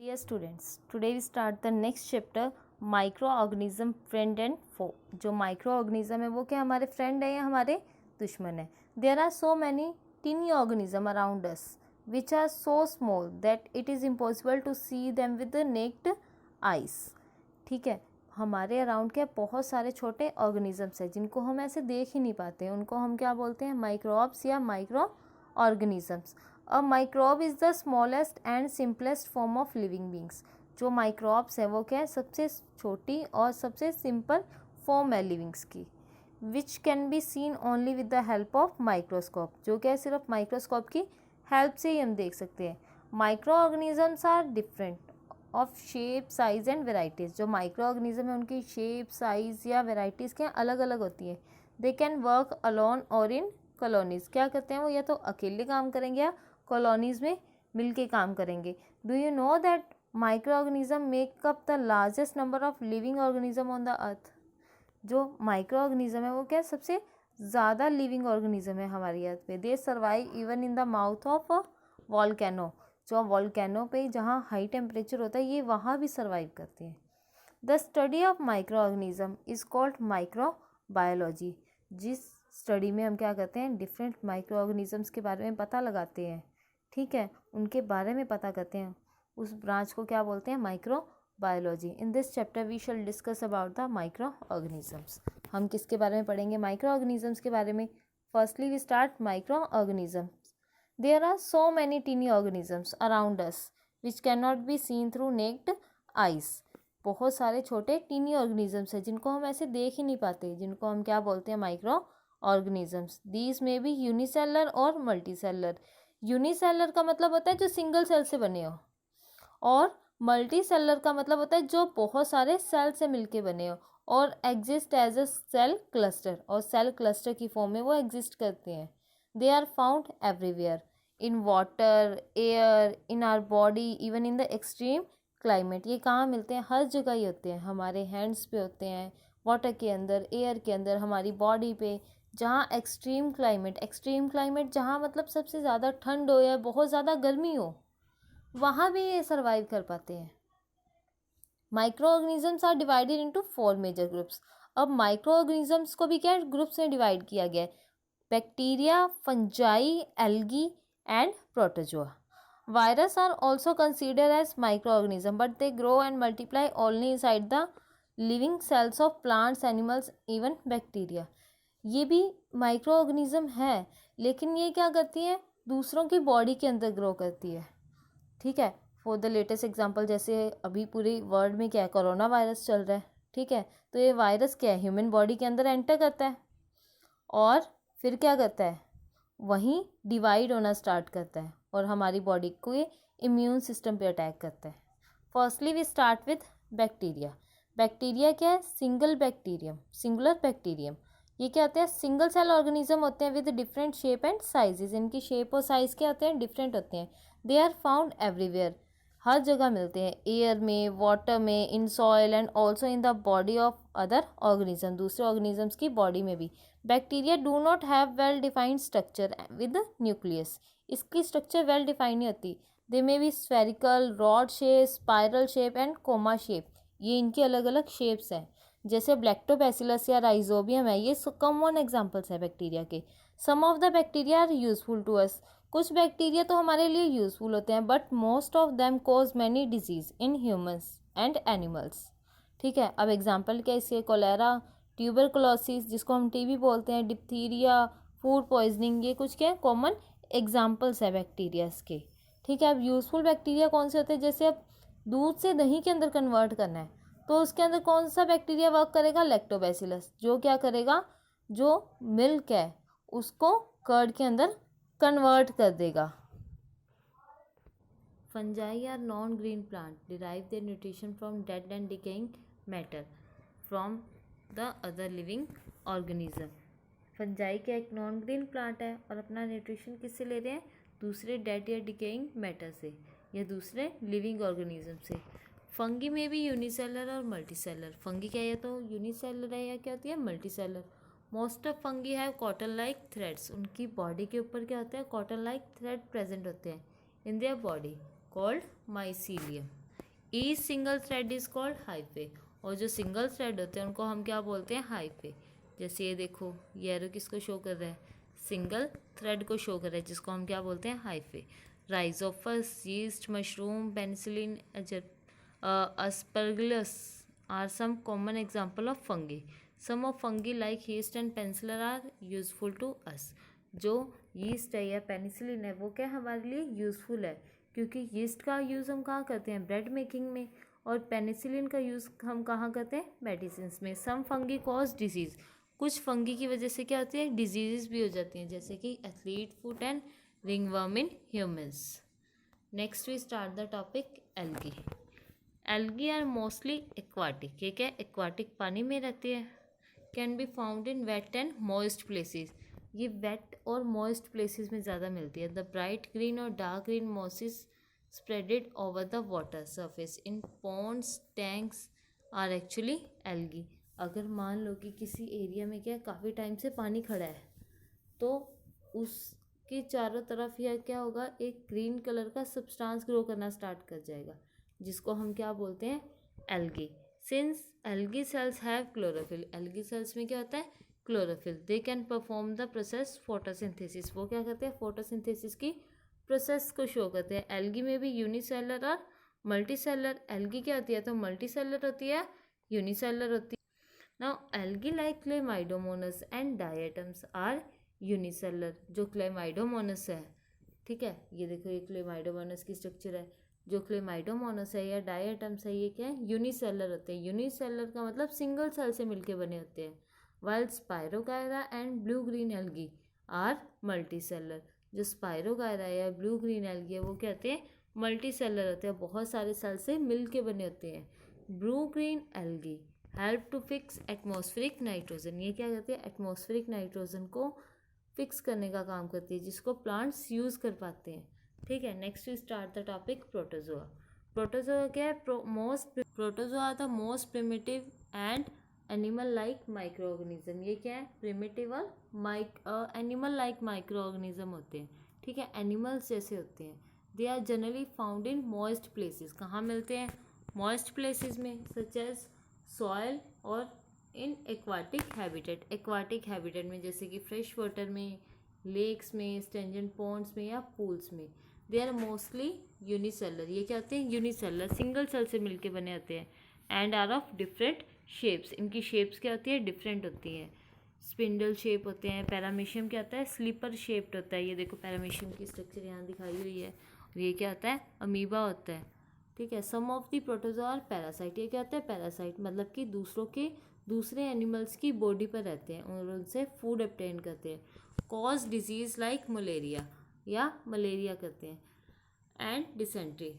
Dear students, today we start the next chapter microorganism friend and foe. जो microorganism है वो क्या हमारे फ्रेंड है या हमारे दुश्मन है। There are so many tiny organism around us which are so small that it is impossible to see them with the naked eyes. ठीक है, हमारे अराउंड के बहुत सारे छोटे ऑर्गेनिजम्स हैं जिनको हम ऐसे देख ही नहीं पाते हैं, उनको हम क्या बोलते हैं, माइक्रोब्स या micro organisms. A microbe is the smallest and simplest form of living beings. जो माइक्रोब्स है वो क्या है, सबसे छोटी और सबसे सिंपल फॉर्म है लिविंग्स की, which can be seen only with the help of microscope. जो क्या है सिर्फ माइक्रोस्कोप की हेल्प से ही हम देख सकते हैं। Micro organisms are different of shape size and varieties. जो माइक्रो ऑर्गेनिज्म है उनकी शेप साइज या वेराइटीज़ क्या अलग अलग होती है। दे कैन वर्क अलोन और इन कॉलोनीज। क्या करते हैं वो, या तो अकेले काम करेंगे या कॉलोनीज में मिलके काम करेंगे। Do you know that micro organism make up the largest number of living organism on the अर्थ। जो माइक्रो ऑर्गेनिज्म है वो क्या सबसे ज़्यादा लिविंग ऑर्गेनिज्म है हमारी अर्थ पे। दे survive even in the mouth of a volcano. जो वॉल्केनो पे जहाँ हाई टेम्परेचर होता है ये वहाँ भी सर्वाइव करते हैं। The study of micro organism is called micro biology. जिस स्टडी में हम क्या करते हैं, डिफरेंट माइक्रो ऑर्गेनिजम्स के बारे में पता लगाते हैं, ठीक है, उनके बारे में पता करते हैं, उस ब्रांच को क्या बोलते हैं, micro biology. In this chapter we shall discuss about the micro organisms. हम किसके बारे में पढ़ेंगे, माइक्रो ऑर्गेनिजम्स के बारे में। Firstly we start micro organisms. There are so many tiny organisms around us which can not be seen through naked eyes. बहुत सारे छोटे टीनी ऑर्गेनिजम्स हैं जिनको हम ऐसे देख ही नहीं पाते, जिनको हम क्या बोलते हैं, माइक्रो ऑर्गेनिजम्स। दीज में बी यूनिसेलर और मल्टीसेलर। यूनिसेलर का मतलब होता है जो सिंगल सेल से बने हो, और मल्टी सेलर का मतलब होता है जो बहुत सारे सेल से मिलके बने हो, और exist as a cell cluster, और सेल क्लस्टर की फॉर्म में वो एग्जिस्ट करते हैं। They are found everywhere, in water, air, in our body, even in the extreme climate. ये कहाँ मिलते हैं, हर जगह ही होते हैं। हमारे हैंड्स पे होते हैं, वाटर के अंदर, एयर के अंदर, हमारी बॉडी पे। जहाँ एक्सट्रीम क्लाइमेट जहाँ मतलब सबसे ज़्यादा ठंड हो या बहुत ज़्यादा गर्मी हो, वहाँ भी ये सर्वाइव कर पाते हैं। Micro organisms are divided into 4 major groups. अब माइक्रो ऑर्गेनिजम्स को भी क्या ग्रुप्स में डिवाइड किया गया है, bacteria, fungi, algae and protozoa. Virus are also consider as micro organism but they grow and multiply only inside the living cells of plants, animals, even bacteria. ये भी micro organism है, लेकिन ये क्या करती है, दूसरों की बॉडी के अंदर ग्रो करती है। ठीक है, फॉर द लेटेस्ट एग्जांपल, जैसे अभी पूरे वर्ल्ड में क्या है, कोरोना वायरस चल रहा है, ठीक है, तो ये वायरस क्या है, ह्यूमन बॉडी के अंदर एंटर करता है और फिर क्या करता है, वहीं डिवाइड होना स्टार्ट करता है और हमारी बॉडी को ये इम्यून सिस्टम पे अटैक करता है। Firstly we start with bacteria. Bacteria क्या है, सिंगुलर बैक्टीरियम। ये क्या होते हैं, सिंगल सेल ऑर्गेनिज्म होते हैं with different shape and sizes. इनकी शेप और साइज क्या होते हैं, डिफरेंट होते हैं। दे आर फाउंड एवरीवेयर, हर जगह मिलते हैं, एयर में, वाटर में, in soil and also in the body of other organism, दूसरे ऑर्गेनिजम्स की बॉडी में भी। Bacteria do not have well defined structure with nucleus. इसकी स्ट्रक्चर वेल डिफाइंड नहीं होती। They may be spherical, rod shape, spiral shape and coma shape. ये इनकी अलग अलग शेप्स हैं। जैसे ब्लैक्टोबैसिलस या राइजोबियम है, ये कॉमन एग्जांपल्स है बैक्टीरिया के। Some of the bacteria are useful to us. कुछ बैक्टीरिया तो हमारे लिए यूजफुल होते हैं, but most of them cause many disease in humans and animals. ठीक है, अब एग्जांपल क्या इसके, कोलेरा, ट्यूबरकुलोसिस जिसको हम टीबी बोलते हैं, डिप्थीरिया, फूड पॉइजनिंग, ये कुछ क्या कॉमन एग्जाम्पल्स है बैक्टीरियाज के। ठीक है, अब यूजफुल बैक्टीरिया कौन से होते हैं, जैसे अब दूध से दही के अंदर कन्वर्ट करना है तो उसके अंदर कौन सा बैक्टीरिया वर्क करेगा, लैक्टोबैसिलस, जो क्या करेगा, जो मिल्क है उसको कर्ड के अंदर कन्वर्ट कर देगा। Fungi are non green plant derive their nutrition from dead and decaying matter from the other living organism. Fungi क्या एक नॉन ग्रीन प्लांट है और अपना न्यूट्रिशन किससे ले रहे हैं, दूसरे डेड या डिकेइंग मैटर से या दूसरे लिविंग ऑर्गेनिज्म से। फंगी में भी यूनिसेलर और मल्टीसेलर। फंगी क्या है, तो यूनिसेलर है या क्या होती है, मल्टीसेलर। मोस्ट ऑफ फंगी है कॉटन लाइक थ्रेड्स। उनकी बॉडी के ऊपर क्या होता है, कॉटन लाइक थ्रेड प्रेजेंट होते हैं in their body called mycelium. Each single thread is called hyphae, और जो सिंगल थ्रेड होते हैं उनको हम क्या बोलते हैं, हाइफे। जैसे ये देखो, ये एरो किसको शो कर रहा है, सिंगल थ्रेड को शो कर रहा है, जिसको हम क्या बोलते हैं, hyphae. Rhizopus, yeast, mushroom, penicillin, aspergillus are some common example of fungi. Some of fungi like yeast and penicillin are useful to us. जो यीस्ट है या पेनिसिलिन है वो क्या हमारे लिए यूज़फुल है, क्योंकि यीस्ट का यूज़ हम कहाँ करते हैं, ब्रेड मेकिंग में, और पेनिसिलिन का यूज़ हम कहाँ करते हैं, मेडिसिन में। सम फंगी कॉज डिजीज़, कुछ फंगी की वजह से क्या होती है, डिजीज़ भी हो जाती हैं, जैसे कि athlete foot and ringworm in humans. Next we start the topic algae. Algae are mostly aquatic, ये क्या एक्वाटिक, पानी में रहती है। Can be found in wet and moist places, ये वेट और मॉइस्ट प्लेसेस में ज़्यादा मिलती है। द ब्राइट ग्रीन और dark green mosses spreaded over the water surface in ponds, tanks are actually algae. अगर मान लो कि किसी एरिया में क्या काफ़ी टाइम से पानी खड़ा है, तो उसके चारों तरफ यह क्या होगा, एक ग्रीन कलर का सब्सटेंस ग्रो करना स्टार्ट कर जाएगा, जिसको हम क्या बोलते हैं, algae. Since algae cells have chlorophyll, algae cells में क्या होता है, chlorophyll, they can perform the process photosynthesis, वो क्या करते हैं, फोटोसिंथेसिस की प्रोसेस को शो करते हैं। एल्गी में भी यूनिसेलर और मल्टीसेलर, एल्गी क्या होती है, तो मल्टीसेलर होती है, यूनिसेलर होती है। Now algae like chlamydomonas and diatoms are unicellular, जो क्लेमाइडोमोनस है, ठीक है, ये देखो ये क्लेमाइडोमोनस की स्ट्रक्चर है। जो क्लेमाइडोमोनस है या डायटम्स है, ये क्या है, यूनिसेलर होते हैं। यूनिसेलर का मतलब सिंगल सेल से मिलके बने होते हैं। While spirogyra and blue green algae are multicellular, जो स्पायरोगायरा या ब्लू ग्रीन एल्गी है वो क्या होते हैं, मल्टीसेलर होते हैं, बहुत सारे सेल से मिल के बने होते हैं। Blue green algae help to fix atmospheric nitrogen, ये क्या करते हैं, एटमॉस्फेरिक नाइट्रोजन को फिक्स करने का काम करती है, जिसको प्लांट्स यूज़ कर पाते हैं, ठीक है। Next we start the topic protozoa. Protozoa क्या है, protozoa are the most primitive and animal like micro organism, ये क्या है, प्रिमिटिव और एनिमल लाइक माइक्रो ऑर्गेनिज्म होते हैं, ठीक है, एनिमल्स जैसे होते हैं। They are generally found in moist places, कहाँ मिलते हैं, मॉइस्ट प्लेसेस में, सच एज सॉयल और इन एक्वाटिक हैबिटेट, एक्वाटिक हैबिटेट में जैसे कि फ्रेश वाटर में, लेक्स में, स्टेंजेंट पॉन्ड्स में या पूल्स में। दे आर मोस्टली यूनिसेलर, ये क्या होते हैं, यूनिसेलर, सिंगल सेल से मिलके बने होते हैं। And are of different shapes, इनकी शेप्स क्या होती है, डिफरेंट होती हैं। स्पिंडल शेप होते हैं, पैरामीशियम क्या होता है, स्लीपर शेप्ड होता है, ये देखो पैरामीशियम की स्ट्रक्चर यहाँ दिखाई हुई है। और ये क्या होता है, अमीबा होता है, ठीक है। Some of the protozoa are parasite, ये क्या होता है, पैरासाइट, मतलब कि दूसरे एनिमल्स की बॉडी पर रहते हैं और उनसे फूड ऑब्टेन करते हैं। कॉज डिजीज लाइक मलेरिया, या मलेरिया करते हैं। And dysentery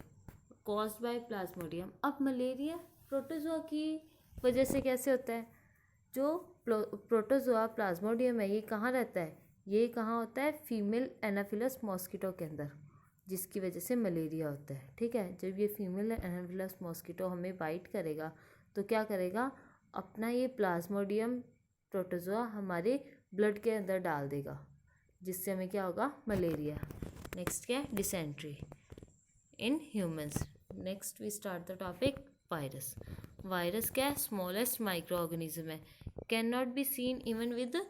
caused by Plasmodium, अब मलेरिया प्रोटोजोआ की वजह से कैसे होता है, जो प्रोटोजोआ प्लाज्मोडियम है ये कहाँ रहता है, ये कहाँ होता है, फीमेल एनाफिलस मॉस्किटो के अंदर, जिसकी वजह से मलेरिया होता है, ठीक है। जब ये फीमेल एनाफिलस मॉस्किटो हमें बाइट करेगा तो क्या करेगा, अपना ये प्लाज्मोडियम प्रोटोजोआ हमारे ब्लड के अंदर डाल देगा, जिससे हमें क्या होगा, मलेरिया। नेक्स्ट क्या है, dysentery in humans. Next we start the topic virus. Virus क्या है, स्मॉलेस्ट माइक्रो ऑर्गेनिज्म है, can not be seen even with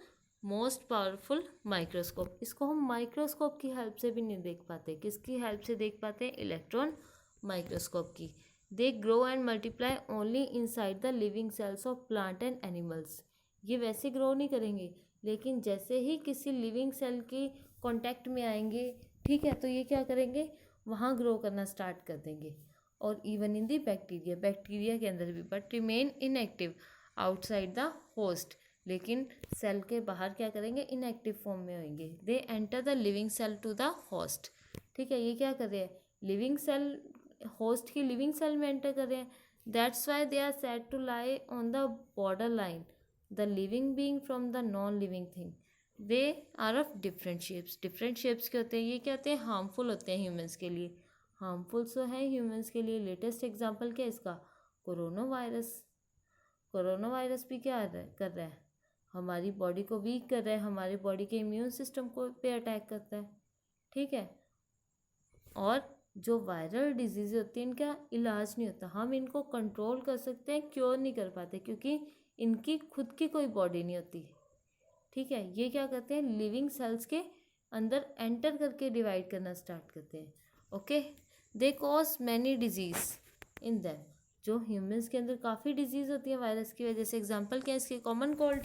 most powerful microscope, इसको हम माइक्रोस्कोप की हेल्प से भी नहीं देख पाते, किसकी हेल्प से देख पाते हैं, इलेक्ट्रॉन माइक्रोस्कोप की। दे grow and multiply only inside the living cells of plant and animals, ये वैसे ग्रो नहीं करेंगे, लेकिन जैसे ही किसी लिविंग सेल के कांटेक्ट में आएंगे, ठीक है, तो ये क्या करेंगे, वहाँ ग्रो करना स्टार्ट कर देंगे। और even in the bacteria, bacteria के अंदर भी, but remain inactive outside the host, लेकिन सेल के बाहर क्या करेंगे, इनएक्टिव फॉर्म में होंगे। They enter the living cell to the host, ठीक है, ये क्या कर रहे हैं, लिविंग सेल, होस्ट की लिविंग सेल में एंटर कर रहे हैं। That's why they are said to lie on the border line the living being from the non living thing. They are of different shapes, different shapes के होते हैं, ये क्या होते हैं, हार्मफुल होते हैं ह्यूमंस के लिए, हार्मफुल सो है ह्यूमंस के लिए। लेटेस्ट एग्जांपल क्या है इसका, कोरोना वायरस। कोरोना वायरस भी क्या कर रहा है, हमारी बॉडी को वीक कर रहा है, हमारी बॉडी के इम्यून सिस्टम को पे अटैक करता है, ठीक है। और जो वायरल डिजीज़ होती है इनका इलाज नहीं होता, हम इनको कंट्रोल कर सकते हैं, क्योर नहीं कर पाते, क्योंकि इनकी खुद की कोई बॉडी नहीं होती। ठीक है, ये क्या करते हैं, लिविंग सेल्स के अंदर एंटर करके डिवाइड करना स्टार्ट करते हैं। Okay, they cause many disease in them. जो ह्यूमंस के अंदर काफ़ी डिजीज़ होती है वायरस की वजह से। एग्जांपल क्या है इसके, कॉमन कोल्ड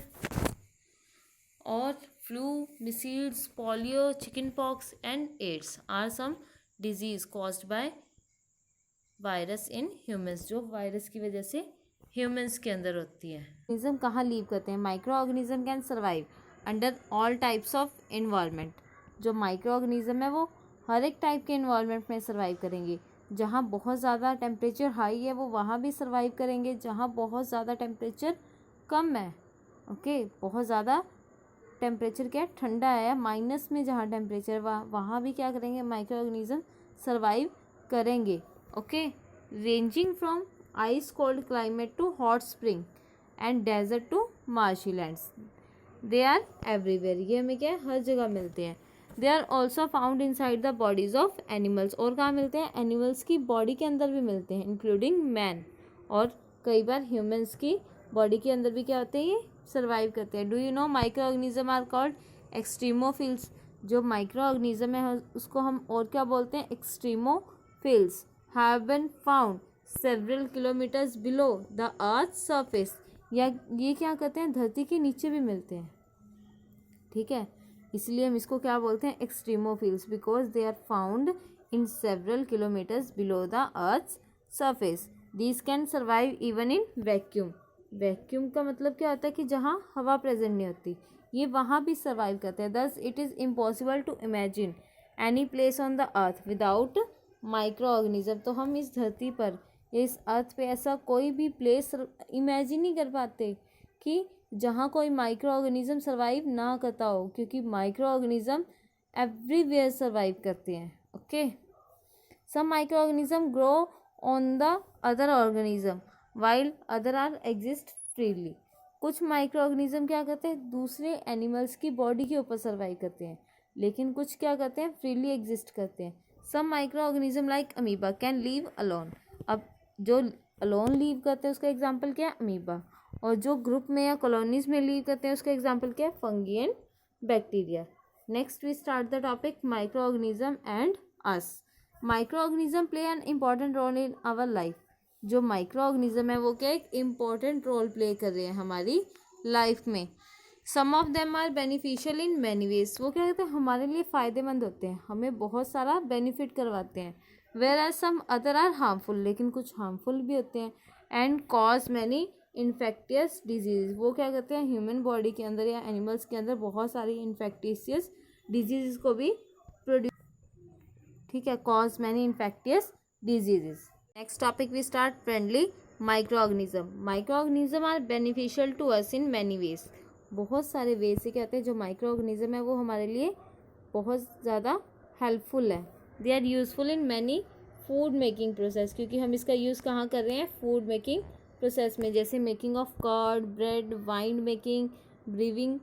और flu, measles, polio, chickenpox and AIDS are some disease caused by virus in humans, जो वायरस की वजह से ह्यूमंस के अंदर होती है। ऑर्गेनिज्म कहाँ लीव करते हैं, micro organism can survive under all types of environment. जो माइक्रो ऑर्गेनिज्म है वो हर एक टाइप के इन्वायरमेंट में सर्वाइव करेंगे। जहाँ बहुत ज़्यादा टेम्परेचर हाई है वो वहाँ भी सर्वाइव करेंगे, जहाँ बहुत ज़्यादा टेम्परेचर कम है। ओके, बहुत ज़्यादा टेम्परेचर क्या ठंडा है, माइनस में जहाँ टेम्परेचर वहाँ भी क्या करेंगे, माइक्रो ऑर्गेनिज्म सर्वाइव करेंगे। Okay, ranging from ice cold climate to hot spring and desert to marshy lands, they are everywhere. ये हमें क्या है, हर जगह मिलते हैं। They are also found inside the bodies of animals. और कहाँ मिलते हैं, एनिमल्स की बॉडी के अंदर भी मिलते हैं, इंक्लूडिंग मैन। और कई बार ह्यूमंस की बॉडी के अंदर भी क्या होते हैं, ये सर्वाइव करते हैं। Do you know micro organism are called extremophiles. जो माइक्रो ऑर्गेनिज्म है उसको हम और क्या बोलते हैं, extremophiles. Have been found several kilometres below the earth surface. या ये क्या करते हैं, धरती के नीचे भी मिलते हैं। ठीक है, इसलिए हम इसको क्या बोलते हैं, extremophiles, because they are found in several kilometres below the earth surface. These can survive even in vacuum. Vacuum का मतलब क्या होता है कि जहाँ हवा प्रेजेंट नहीं होती, ये वहाँ भी सर्वाइव करते हैं। Thus it is impossible to imagine any place on the earth without micro organism. तो हम इस धरती पर, इस अर्थ पे ऐसा कोई भी प्लेस इमेजिन नहीं कर पाते कि जहाँ कोई माइक्रो ऑर्गेनिज्म सर्वाइव ना करता हो, क्योंकि माइक्रो ऑर्गेनिज्म एवरीवेयर सर्वाइव करते हैं। Okay, some micro organism grow on the other organism while other are exist freely. कुछ माइक्रो ऑर्गेनिज्म क्या करते हैं, दूसरे एनिमल्स की बॉडी के ऊपर सर्वाइव करते हैं, लेकिन कुछ क्या करते हैं, फ्रीली एग्जिस्ट करते हैं। Some micro organism like amoeba can live alone. अब जो अलोन लीव करते हैं उसका एग्जाम्पल क्या है, अमीबा। और जो ग्रुप में या कॉलोनीज में लीव करते हैं उसका एग्जाम्पल क्या है, fungi and bacteria. Next we start the topic micro organism and us. Micro organism play an important role in our life. जो माइक्रो ऑर्गेनिज्म है वो क्या एक इम्पॉर्टेंट रोल प्ले कर रहे हैं हमारी लाइफ में। Some of them are beneficial in many ways. वो क्या कहते हैं, हमारे लिए फ़ायदेमंद होते हैं, हमें बहुत सारा बेनिफिट करवाते हैं। Where are some other are harmful, लेकिन कुछ हार्मफुल भी होते हैं। And cause many infectious disease. वो क्या कहते हैं, ह्यूमन बॉडी के अंदर या एनिमल्स के अंदर बहुत सारी इन्फेक्टिशियस डिजीज़ को भी प्रोड्यूस, ठीक है, cause many infectious disease. Next topic we start, friendly micro organism. Micro organism are beneficial to us in many ways. बहुत सारे वेज से कहते हैं जो माइक्रो ऑर्गेनिज्म है वो हमारे लिए बहुत ज़्यादा हेल्पफुल है। They are useful in many food making process, क्योंकि हम इसका यूज़ कहाँ कर रहे हैं, फूड मेकिंग प्रोसेस में, जैसे making of curd, bread, wine making, brewing,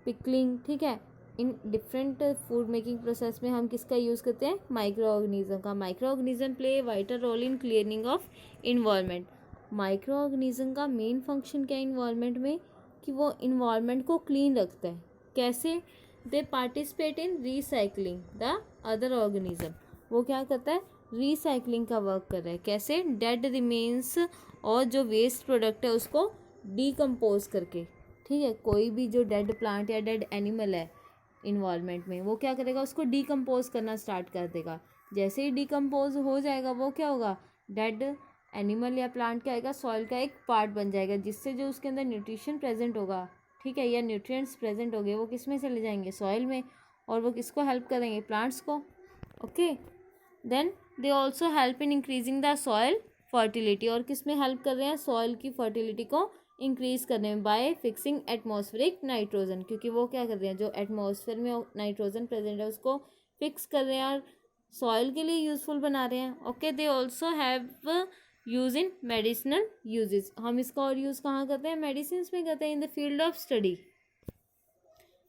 pickling. ठीक है, इन डिफरेंट फूड मेकिंग प्रोसेस में हम किसका यूज़ करते हैं, माइक्रो ऑर्गेनिज्म का। Micro organism play vital role in cleaning of environment. Micro organism का मेन फंक्शन क्या है इन्वायरमेंट में, कि वो इन्वायरमेंट को क्लीन रखता है। कैसे, दे participate in recycling the other organism. वो क्या करता है, रिसाइकलिंग का वर्क कर रहा है। कैसे, डेड रिमेन्स और जो वेस्ट प्रोडक्ट है उसको डीकम्पोज करके। ठीक है, कोई भी जो डेड प्लांट या डेड एनिमल है इन्वायरमेंट में, वो क्या करेगा, उसको डीकम्पोज करना स्टार्ट कर देगा। जैसे ही डीकम्पोज हो जाएगा वो क्या होगा, डेड एनिमल या प्लांट क्या आएगा, सॉइल का एक पार्ट बन जाएगा, जिससे जो उसके अंदर न्यूट्रिशन प्रेजेंट होगा, ठीक है, या न्यूट्रिएंट्स प्रेजेंट हो गए, वो किस में चले जाएंगे, सॉइल में, और वो किसको हेल्प करेंगे, प्लांट्स को। Okay, then they also help in increasing the soil fertility. और किस में हेल्प कर रहे हैं, सॉइल की फर्टिलिटी को इंक्रीज करने में, बाय फिक्सिंग एटमॉस्फेरिक नाइट्रोजन। क्योंकि वो क्या कर रहे हैं, जो एटमॉस्फेयर में नाइट्रोजन प्रेजेंट है उसको फिक्स कर रहे हैं और सॉइल के लिए यूजफुल बना रहे हैं। Okay, they also have use in medicinal uses. हम इसका और यूज़ कहाँ करते हैं, मेडिसिन में करते हैं, in the field of study.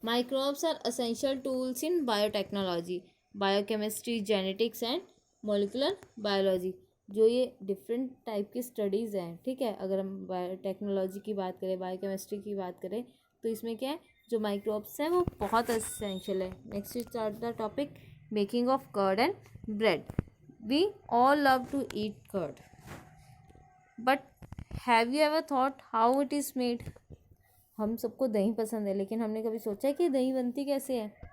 Microbes are essential tools in biotechnology, biochemistry, genetics and molecular biology, जो ये डिफरेंट टाइप की स्टडीज़ हैं, ठीक है। अगर हम बायोटेक्नोलॉजी की बात करें, बायोकेमिस्ट्री की बात करें, तो इसमें क्या है, जो माइक्रोब्स हैं वो बहुत एसेंशियल है। Next is the topic making of curd and bread. We all love to eat curd, but have you ever thought how it is made. हम सबको दही पसंद है, लेकिन हमने कभी सोचा है कि दही बनती कैसे है।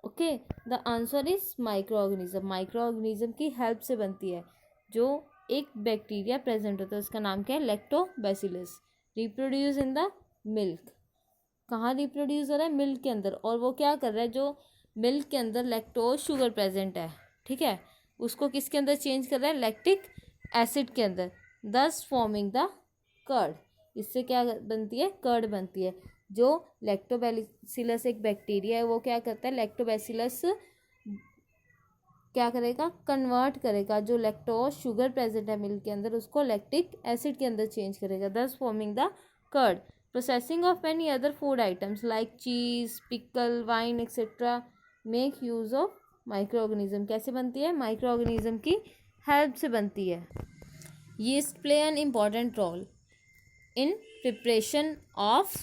Okay, the answer is micro organism. Micro organism की हेल्प से बनती है। जो एक बैक्टीरिया प्रेजेंट होता है, उसका नाम क्या है, lactobacillus, reproduce in the milk. कहाँ रिप्रोड्यूस हो रहा है, मिल्क के अंदर। और वो क्या कर रहा है, जो मिल्क के अंदर लैक्टोज शुगर प्रेजेंट है, ठीक है, उसको किसके अंदर चेंज कर रहा है, लैक्टिक एसिड के अंदर, दस फॉर्मिंग द कर्ड। इससे क्या बनती है, कर्ड बनती है। जो लैक्टोबैसिलस एक बैक्टीरिया है, वो क्या करता है, लैक्टोबैसिलस क्या करेगा, कन्वर्ट करेगा जो लैक्टोज शुगर प्रेजेंट है मिल्क के अंदर, उसको लैक्टिक एसिड के अंदर चेंज करेगा, thus forming the curd. Processing of many other food items like cheese, pickle, wine etcetera make use of micro organism. कैसे बनती है, माइक्रो ऑर्गेनिज्म की हेल्प से बनती है। Yeast play an important role in preparation of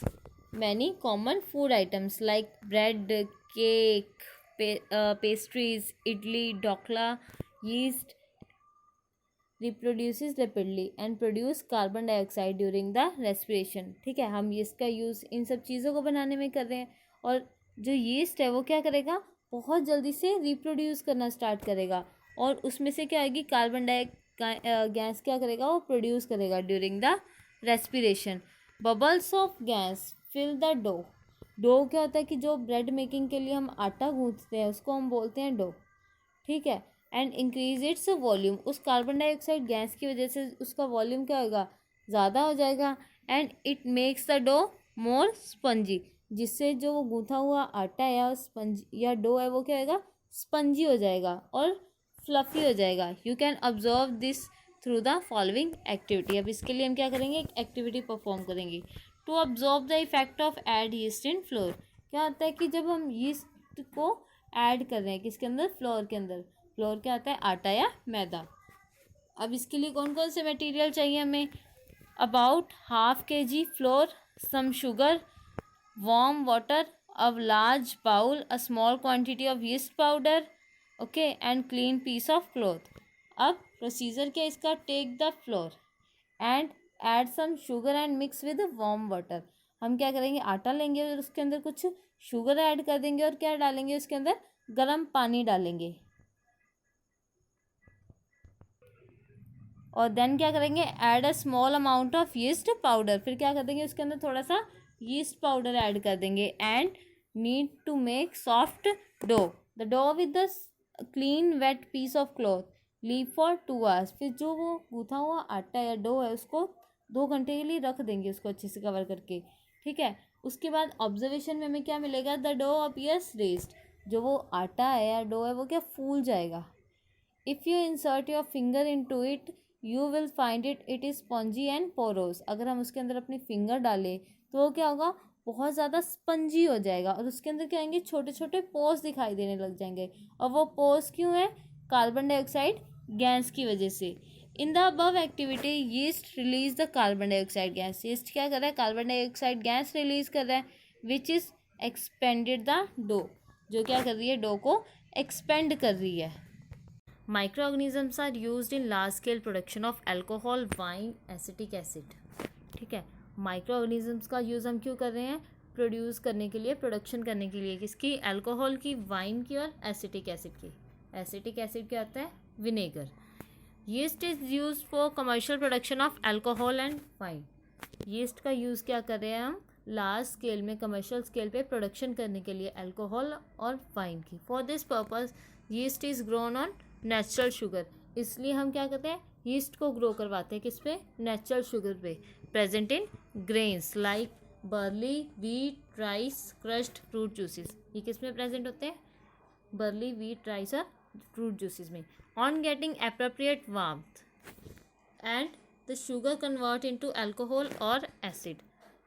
many common food items like bread, cake, pastries, idli, dokla. Yeast reproduces rapidly and produce carbon dioxide during the respiration, ठीक है। हम yeast का use in सब चीज़ों को बनाने में कर रहे हैं, और जो yeast है वो क्या करेगा, बहुत जल्दी से रिप्रोड्यूस करना स्टार्ट करेगा, और उसमें से क्या आएगी, कार्बन गैस क्या करेगा, वो प्रोड्यूस करेगा during the respiration. Bubbles of gas fill the dough. Dough क्या होता है कि जो ब्रेड मेकिंग के लिए हम आटा गूंथते हैं, उसको हम बोलते हैं डो, ठीक है। And increase its volume. उस कार्बन डाइऑक्साइड गैस की वजह से उसका वॉल्यूम क्या होगा, ज़्यादा हो जाएगा। And it makes the dough more spongy, जिससे जो वो गूंथा हुआ आटा या स्पंज या डो है, वो क्या होगा, स्पंजी हो जाएगा और फ्लफी हो जाएगा। You can observe this through the following activity. अब इसके लिए हम क्या करेंगे, एक एक्टिविटी परफॉर्म करेंगे। To observe the effect of add yeast in flour. क्या होता है कि जब हम यीस्ट को ऐड कर रहे हैं किसके अंदर, फ्लोर के अंदर। फ्लोर क्या होता है, आटा या मैदा। अब इसके लिए कौन कौन से मटेरियल चाहिए हमें, about half kg flour, some sugar, warm water, a large bowl, a small quantity of yeast powder, okay, and clean piece of cloth. अब प्रोसीजर क्या इसका, take the flour and add some sugar and mix with warm water. हम क्या करेंगे, आटा लेंगे और उसके अंदर कुछ शुगर ऐड कर देंगे, और क्या डालेंगे उसके अंदर, गर्म पानी डालेंगे, और देन क्या करेंगे, add a small amount of yeast powder. फिर क्या कर देंगे, उसके अंदर थोड़ा सा यीस्ट पाउडर ऐड कर देंगे। And need to make soft dough, the dough with the clean wet piece of cloth, leave for 2 hours। फिर जो वो गूथा हुआ आटा या डो है, उसको 2 घंटे के लिए रख देंगे, उसको अच्छे से कवर करके, ठीक है। उसके बाद ऑब्जर्वेशन में हमें क्या मिलेगा, द डो अपीयर्स रेज्ड। जो वो आटा है या डो है, वो क्या फूल जाएगा। If you insert your finger into it you will find it is spongy and porous. अगर हम उसके अंदर अपनी फिंगर डालें तो वो क्या होगा, बहुत ज़्यादा स्पंजी हो जाएगा, और उसके अंदर क्या आएंगे, छोटे छोटे पोर्स दिखाई देने लग जाएंगे। और वो पोर्स क्यों है, कार्बन डाइऑक्साइड गैस की वजह से। In the above activity yeast release the carbon dioxide gas. Yeast क्या कर रहा है, कार्बन डाइऑक्साइड गैस रिलीज कर रहा है, which is expanded the dough, जो क्या कर रही है, डो को एक्सपेंड कर रही है। Microorganisms are used in large scale production of alcohol, wine, acetic acid, ठीक है। माइक्रोऑर्गेनिजम्स का यूज़ हम क्यों कर रहे हैं, प्रोड्यूस करने के लिए, प्रोडक्शन करने के लिए, किसकी, अल्कोहल की, वाइन की, और एसिटिक एसिड की। एसिटिक एसिड क्या होता है, vinegar. Yeast is use for commercial production of alcohol and wine. Yeast का यूज़ क्या कर रहे हैं हम, लार्ज स्केल में, कमर्शियल स्केल पे प्रोडक्शन करने के लिए अल्कोहल और वाइन की। For this purpose yeast is grown on natural sugar. इसलिए हम क्या करते हैं, यीस्ट को ग्रो करवाते हैं किस पे, नेचुरल शुगर पे, present in grains like barley, wheat, rice, crushed fruit juices. ये किस में प्रेजेंट होते हैं, बर्ली, व्हीट, राइस और फ्रूट जूसेस में। On getting appropriate warmth and the sugar convert into alcohol और एसिड।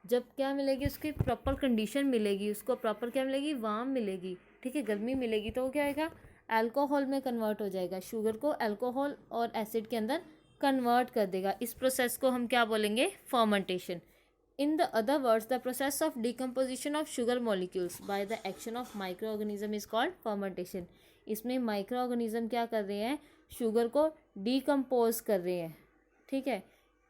जब क्या मिलेगी, उसकी प्रॉपर कंडीशन मिलेगी, उसको प्रॉपर क्या मिलेगी, वार्म मिलेगी, ठीक है, गर्मी मिलेगी, तो वो क्या आएगा, अल्कोहल में कन्वर्ट हो जाएगा, शुगर को अल्कोहल और एसिड के अंदर कन्वर्ट कर देगा। इस प्रोसेस को हम क्या बोलेंगे, fermentation. In the other words the process of decomposition of sugar molecules bye the action of micro organism is called fermentation. इसमें माइक्रो ऑर्गेनिज्म क्या कर रहे हैं, शुगर को डिकम्पोज कर रहे हैं, ठीक है।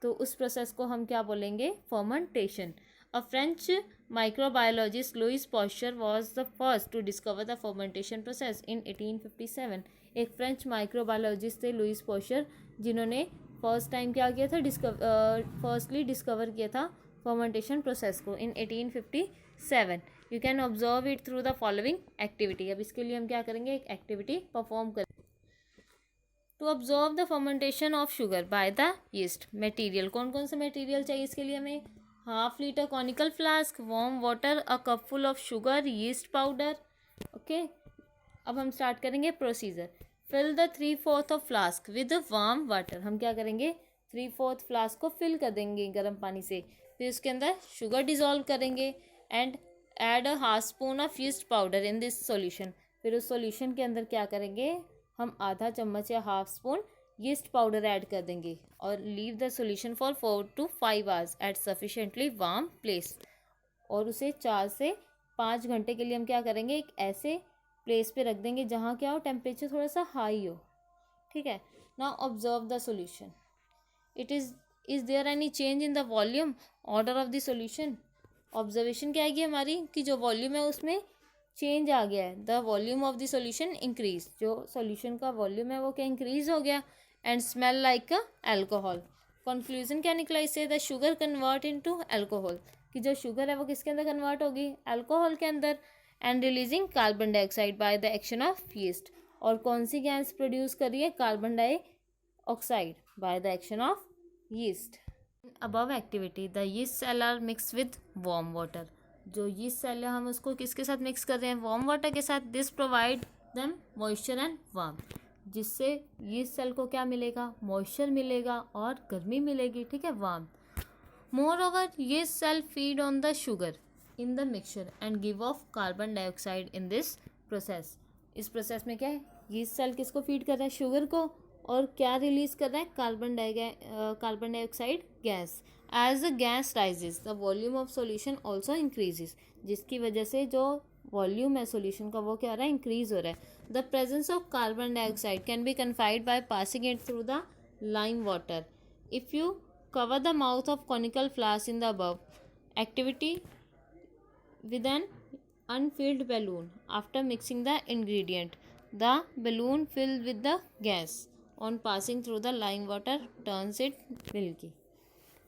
तो उस प्रोसेस को हम क्या बोलेंगे, fermentation. A French microbiologist Louis Pasteur was the first to discover the fermentation process in 1857। एक फ्रेंच माइक्रोबायोलॉजिस्ट थे लुईस पॉस्चर, जिन्होंने फर्स्ट टाइम क्या किया था, फर्स्टली डिस्कवर किया था फर्मेंटेशन प्रोसेस को in 1857। You can observe it through the following activity. अब इसके लिए हम क्या करेंगे, एक एक्टिविटी परफॉर्म करेंगे। To observe the fermentation of sugar by the yeast. Material, कौन कौन सा मटेरियल चाहिए इसके लिए हमें, half litre conical flask, warm water, a cup full of sugar, yeast powder. Okay, अब हम स्टार्ट करेंगे procedure. Fill the 3/4 of flask with warm water. हम क्या करेंगे, 3/4 फ्लास्क को फिल कर देंगे गर्म पानी से, फिर उसके अंदर शुगर डिजोल्व करेंगे and add a half spoon of yeast powder in this solution. फिर उस सॉल्यूशन के अंदर क्या करेंगे, हम आधा चम्मच या half spoon yeast powder add कर देंगे और leave the solution for 4 to 5 hours at sufficiently warm place. और उसे 4 से 5 घंटे के लिए हम क्या करेंगे, एक ऐसे प्लेस पे रख देंगे जहाँ क्या हो, टेम्परेचर थोड़ा सा हाई हो, ठीक है। Now observe the solution. It is there any change in the volume order of the solution. Observation क्या आएगी हमारी कि जो वॉल्यूम है उसमें चेंज आ गया है। The volume of the solution increase, जो सॉल्यूशन का वॉल्यूम है वो क्या इंक्रीज हो गया। And smell like alcohol. Conclusion क्या निकला इससे, the sugar convert into alcohol, कि जो शुगर है वो किसके अंदर कन्वर्ट होगी, अल्कोहल के अंदर। And releasing carbon dioxide by the action of yeast. और कौन सी गैस प्रोड्यूस करी है, carbon dioxide by the action of yeast. Above activity the yeast cell are mix with warm water. जो यीस्ट सेल है हम उसको किसके साथ मिक्स कर रहे हैं, वार्म वाटर के साथ। This provide them moisture and warm, जिससे यीस्ट सेल को क्या मिलेगा, मॉइस्चर मिलेगा और गर्मी मिलेगी, ठीक है, warm. Moreover yeast cell feed on the sugar in the mixture and give off carbon dioxide in this process. इस प्रोसेस में क्या है, यीस्ट सेल किसको फीड कर रहा है, शुगर को, और क्या रिलीज कर रहा है, carbon dioxide gas. As the gas rises the volume of solution also increases, जिसकी वजह से जो वॉल्यूम है सॉल्यूशन का वो क्या हो रहा है, इंक्रीज हो रहा है। The presence of carbon dioxide can be confide by passing it through the lime water. If you cover the mouth of conical flask in the above activity with an unfilled balloon after mixing the ingredient, the balloon filled with the gas on passing through the lime water turns it milky।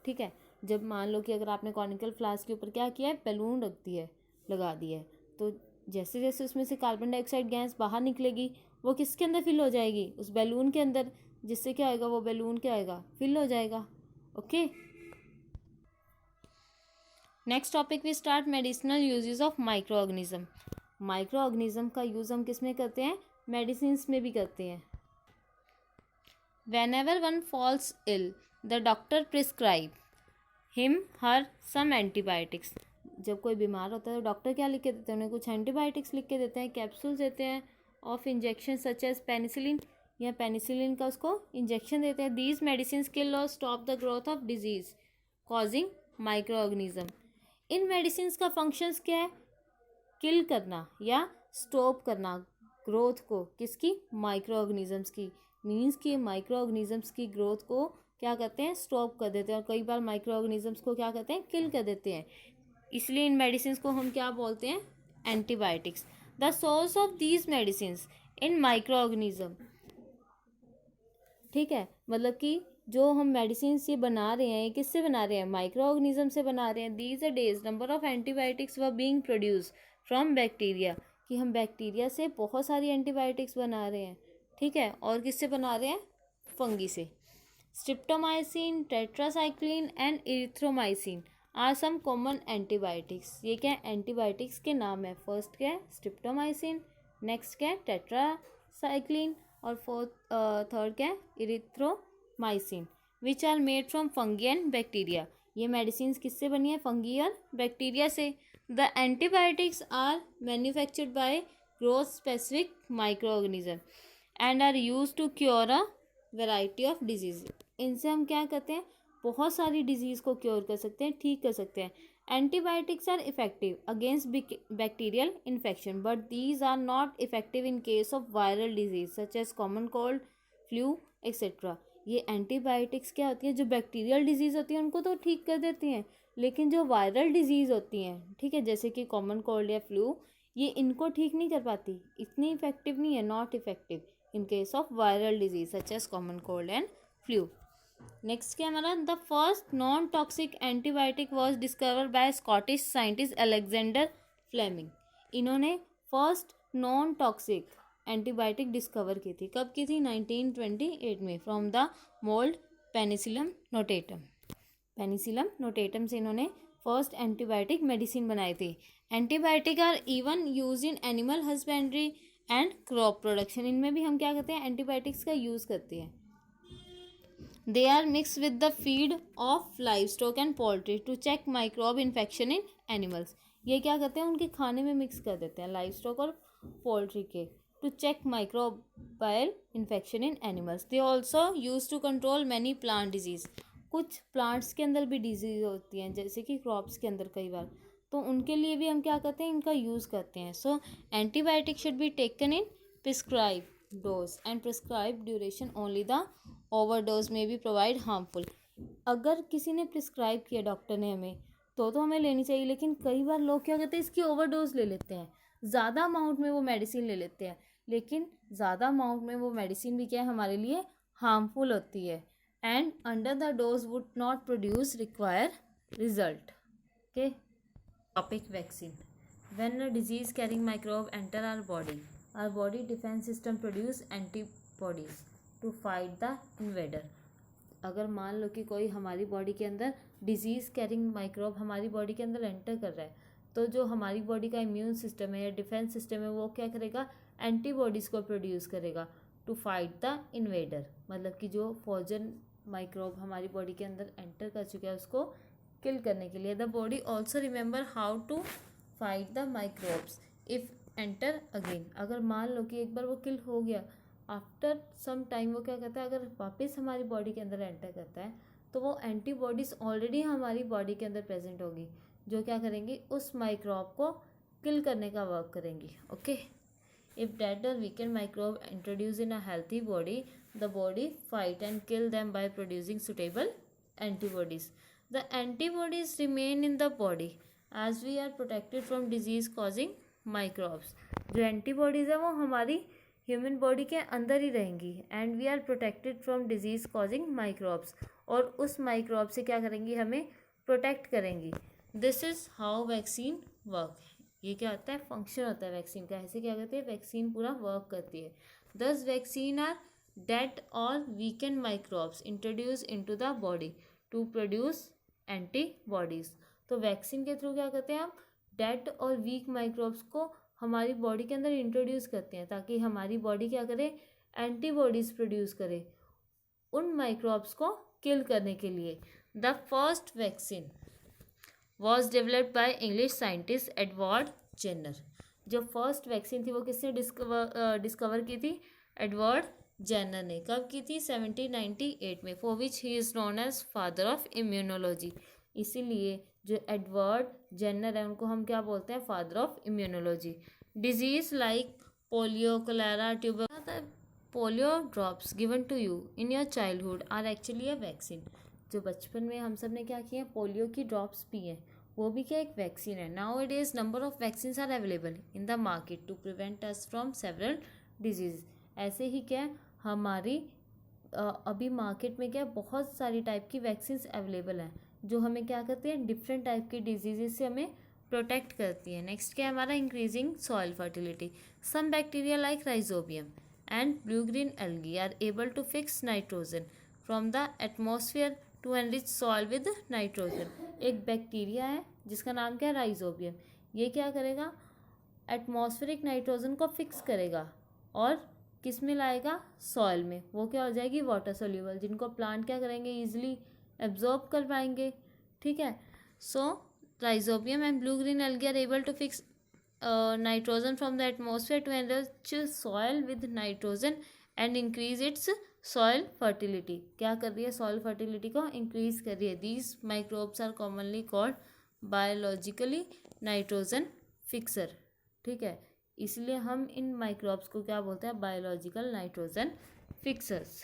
ठीक है, जब मान लो कि अगर आपने conical flask के ऊपर क्या किया है, बैलून रख दी है, लगा दी है, तो जैसे जैसे उसमें से कार्बन डाइऑक्साइड गैस बाहर निकलेगी वो किसके अंदर फिल हो जाएगी, उस बैलून के अंदर, जिससे क्या होगा, वो बैलून क्या होगा, फिल हो जाएगा। Okay, next topic we start medicinal uses of micro organism. Micro organism का यूज हम किस में करते हैं, मेडिसिन में भी करते हैं। Whenever one falls ill, the doctor prescribe him her some antibiotics। जब कोई बीमार होता है तो डॉक्टर क्या लिख के देते हैं, उन्हें कुछ एंटीबायोटिक्स लिख के देते हैं, कैप्सूल्स देते हैं of injection such as penicillin, या पेनिसिलिन का उसको इंजेक्शन देते हैं। दीज मेडिसिन किल और stop the growth of disease causing micro organism. इन मेडिसिन का फंक्शंस क्या है, किल करना या स्टॉप करना ग्रोथ को, किसकी, माइक्रो ऑर्गेनिजम्स की। मीन्स कि माइक्रो ऑर्गेनिजम्स की ग्रोथ को क्या करते हैं, स्टॉप कर देते हैं, और कई बार माइक्रो ऑर्गेनिजम्स को क्या करते हैं, किल कर देते हैं। इसलिए इन मेडिसिन को हम क्या बोलते हैं, antibiotics. The source of these medicine in micro organism, ठीक है, मतलब कि जो हम मेडिसिन ये बना रहे हैं, किससे बना रहे हैं, माइक्रो ऑर्गेनिज्म से बना रहे हैं। These days number of antibiotics were being produce from bacteria, कि हम बैक्टीरिया से बहुत सारी एंटीबायोटिक्स बना रहे हैं, ठीक है, और किससे बना रहे हैं, फंगी से। Streptomycin, tetracycline and erythromycin are some common antibiotics. ये क्या है, एंटीबायोटिक्स के नाम है। फर्स्ट क्या है, स्ट्रिप्टोमाइसिन, नेक्स्ट क्या है, टेट्रासाइक्लिन, और थर्ड क्या है, erythromycin, which are made from fungi and bacteria. ये मेडिसिन किससे बनी है, फंगी और बैक्टीरिया से। The antibiotics are manufactured by growth specific micro organism and are use to cure a variety of disease. इनसे हम क्या करते हैं, बहुत सारी डिजीज़ को क्योर कर सकते हैं, ठीक कर सकते हैं। Antibiotics are effective against bacterial infection but these are not effective in case of viral disease such as common cold, flu etcetera. ये एंटीबायोटिक्स क्या होती है, जो बैक्टीरियल डिजीज़ होती है उनको तो ठीक कर देती हैं, लेकिन जो वायरल डिजीज़ होती हैं, ठीक है, जैसे कि कॉमन कोल्ड या फ्लू, ये इनको ठीक नहीं कर पाती, इतनी इफेक्टिव नहीं है, not effective in case of viral disease such as common cold and flu. Next क्या हमारा, the first non toxic antibiotic was discover by Scottish scientist Alexander Fleming. इन्होंने first non toxic antibiotic discover की थी, कब की थी, 1928 में, from the mould Penicillium notatum. Penicillium notatum से इन्होंने फर्स्ट एंटीबायोटिक मेडिसिन बनाई थी। Antibiotic are even use in animal husbandry and crop production. इनमें भी हम क्या करते हैं, एंटीबायोटिक्स का यूज़ करते हैं। They are mixed with the feed of livestock and poultry to check microbe infection in animals. ये क्या करते हैं, उनके खाने में मिक्स कर देते हैं, लाइवस्टॉक और पोल्ट्री के, to check microbial infection in animals. They also use to control many plant disease. कुछ प्लांट्स के अंदर भी डिजीज होती हैं, जैसे कि क्रॉप्स के अंदर कई बार, तो उनके लिए भी हम क्या करते हैं, इनका यूज़ करते हैं। So antibiotic should be taken in prescribe dose and prescribe duration only. The overdose में भी प्रोवाइड हार्मफुल। अगर किसी ने प्रिस्क्राइब किया डॉक्टर ने हमें, तो हमें लेनी चाहिए, लेकिन कई बार लोग क्या करते हैं, इसकी ओवरडोज ले लेते हैं, ज़्यादा अमाउंट में वो मेडिसिन ले लेते हैं, लेकिन ज़्यादा अमाउंट में वो मेडिसिन भी क्या है, हमारे लिए हार्मफुल होती है, and under the dose would not produce require result. Okay, topic vaccine. When a disease carrying microbe enter our body defence system produce antibodies to fight the invader. अगर मान लो कि कोई हमारी बॉडी के अंदर डिजीज़ कैरिंग माइक्रोब हमारी body के अंदर एंटर कर रहा है, तो जो हमारी बॉडी का इम्यून सिस्टम है या डिफेंस सिस्टम है, वो क्या करेगा, एंटीबॉडीज़ को प्रोड्यूस करेगा टू फाइट द इन्वेडर। मतलब कि जो फॉरेन माइक्रोब हमारी बॉडी के अंदर एंटर कर चुका है, उसको किल करने के लिए। The body also remember how to fight the microbes if enter again. अगर मान लो कि एक बार वो किल हो गया, आफ्टर सम टाइम वो क्या करता है, अगर वापस हमारी बॉडी के अंदर एंटर करता है, तो वो एंटीबॉडीज़ ऑलरेडी हमारी बॉडी के अंदर प्रेजेंट होगी, जो क्या करेंगी, उस माइक्रोब को किल करने का वर्क करेंगी। Okay, if dead or weakened microbe introduce in a healthy body, the body fight and kill them by producing suitable antibodies. The antibodies remain in the body as we are protected from disease causing microbes. जो antibodies है वो हमारी human body के अंदर ही रहेंगी, and we are protected from disease causing microbes, और उस माइक्रोब से क्या करेंगी, हमें प्रोटेक्ट करेंगी। This is how vaccine work. ये क्या होता है, फंक्शन होता है वैक्सीन का, ऐसे क्या करते हैं, वैक्सीन पूरा वर्क करती है। This vaccine are dead or weakened microbes introduce into the body to produce antibodies. तो वैक्सीन के थ्रू क्या करते हैं, हम डेड और वीक माइक्रोब्स को हमारी बॉडी के अंदर इंट्रोड्यूस करते हैं, ताकि हमारी बॉडी क्या करे, एंटीबॉडीज़ प्रोड्यूस करे उन माइक्रोब्स को किल करने के लिए। The first vaccine was developed by English scientist Edward Jenner. जो फर्स्ट वैक्सीन थी वो किसने डिस्कवर की थी, एडवर्ड जेनर ने। कब की थी, 1798 में, for which he is known as father of immunology. इसीलिए जो एडवर्ड जेनर है, उनको हम क्या बोलते हैं, father of immunology. Diseases like polio, cholera, tuber, polio drops given to you in your childhood are actually a vaccine. जो बचपन में हम सब ने क्या किया, पोलियो की ड्रॉप्स पी हैं, वो भी क्या एक वैक्सीन है। Now it is number of vaccine are available in the market to prevent us from several diseases. ऐसे ही क्या हमारी अभी मार्केट में क्या बहुत सारी टाइप की वैक्सीन अवेलेबल हैं, जो हमें क्या करती हैं, डिफरेंट टाइप की डिजीज़ से हमें प्रोटेक्ट करती है। नेक्स्ट क्या है हमारा, increasing soil fertility. Some bacteria like rhizobium and blue green algae are able to fix nitrogen from the atmosphere to enrich soil with nitrogen. एक बैक्टीरिया है जिसका नाम क्या है, राइजोबियम। ये क्या करेगा, एटमॉस्फेरिक नाइट्रोजन को फिक्स करेगा और किस में लाएगा, सॉइल में। वो क्या हो जाएगी, वाटर सोल्यूबल, जिनको प्लांट क्या करेंगे, ईजिली एब्जॉर्ब कर पाएंगे। ठीक है, so Rhizobium and blue green algae are able to fix nitrogen from the atmosphere to enrich soil with nitrogen and increase its soil fertility. क्या कर रही है? सॉयल फर्टिलिटी को इंक्रीज कर रही है। These microbes are commonly called biologically nitrogen fixer. ठीक है, इसलिए हम इन माइक्रोब्स को क्या बोलते हैं? Biological nitrogen fixers.